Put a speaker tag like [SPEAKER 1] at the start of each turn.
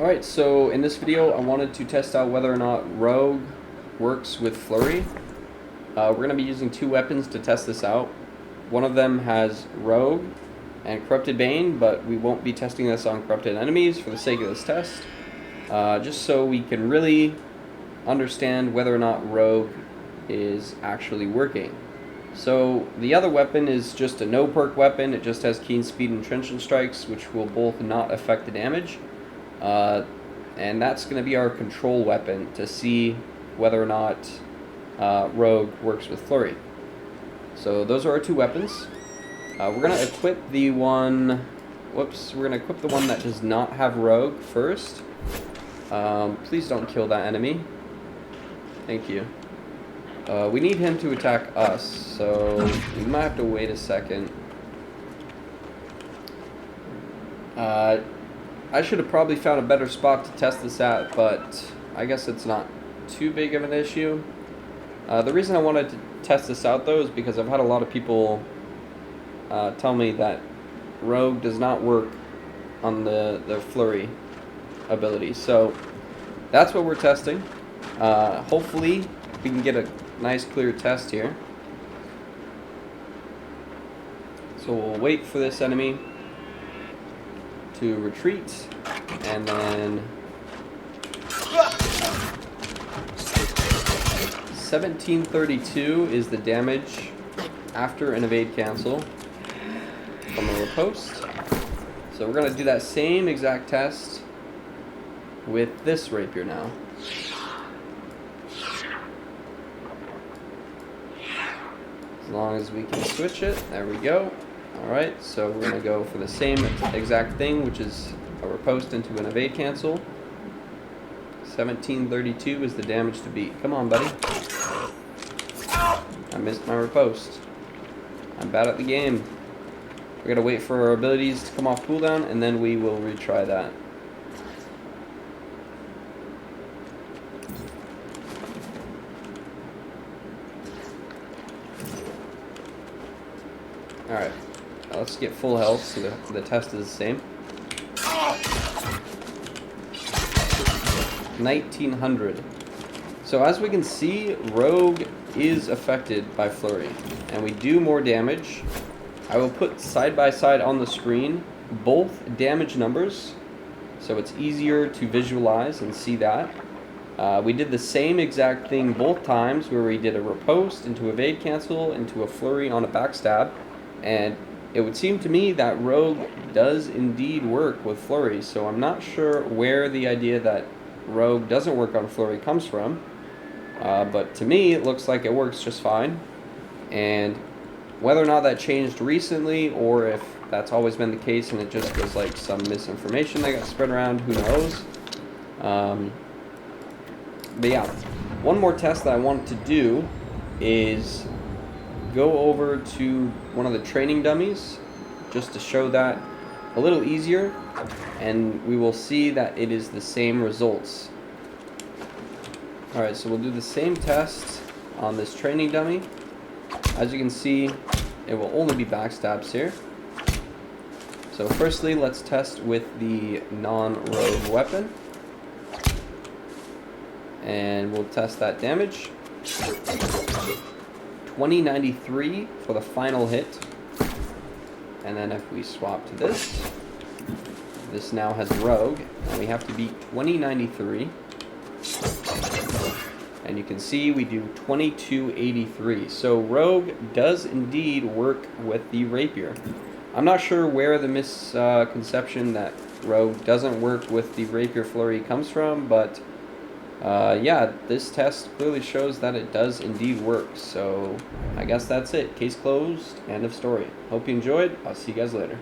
[SPEAKER 1] Alright, so in this video I wanted to test out whether or not Rogue works with Flurry. We're going to be using two weapons to test this out. One of them has Rogue and Corrupted Bane, but we won't be testing this on corrupted enemies for the sake of this test. Just so we can really understand whether or not Rogue is actually working. So the other weapon is just a no perk weapon. It just has keen speed and trenchant strikes, which will both not affect the damage. And that's going to be our control weapon to see whether or not Rogue works with Flurry. So those are our two weapons. We're going to equip the one... Whoops, we're going to equip the one that does not have Rogue first. Please don't kill that enemy. Thank you. We need him to attack us, so we might have to wait a second. I should have probably found a better spot to test this at, but I guess it's not too big of an issue. The reason I wanted to test this out, though, is because I've had a lot of people tell me that Rogue does not work on the Flurry ability. So that's what we're testing. Hopefully we can get a nice clear test here. So we'll wait for this enemy to retreat, and then 1732 is the damage after an evade cancel from a riposte. So we're going to do that same exact test with this rapier now. As long as we can switch it, there we go. Alright, so we're going to go for the same exact thing, which is a riposte into an evade cancel. 1732 is the damage to beat. Come on, buddy. I missed my riposte. I'm bad at the game. We're going to wait for our abilities to come off cooldown, and then we will retry that. Alright. Let's get full health so the test is the same. 1900. So as we can see, Rogue is affected by Flurry, and we do more damage. I will put side by side on the screen both damage numbers, so it's easier to visualize and see that. We did the same exact thing both times, where we did a riposte into evade cancel into a Flurry on a backstab, and it would seem to me that Rogue does indeed work with Flurry, so I'm not sure where the idea that Rogue doesn't work on Flurry comes from. But to me, it looks like it works just fine. And whether or not that changed recently, or if that's always been the case and it just was like some misinformation that got spread around, who knows. But yeah, one more test that I wanted to do is go over to one of the training dummies just to show that a little easier, and we will see that it is the same results. Alright, so we'll do the same test on this training dummy. As you can see, it will only be backstabs here. So firstly, let's test with the non-rogue weapon, and we'll test that damage. 2093 for the final hit. And then if we swap to this now has Rogue, and we have to beat 2093. And you can see we do 2283. So Rogue does indeed work with the rapier. I'm not sure where the misconception that Rogue doesn't work with the rapier Flurry comes from, but yeah, this test clearly shows that it does indeed work. So I guess that's it. Case closed. End of story. Hope you enjoyed. I'll see you guys later.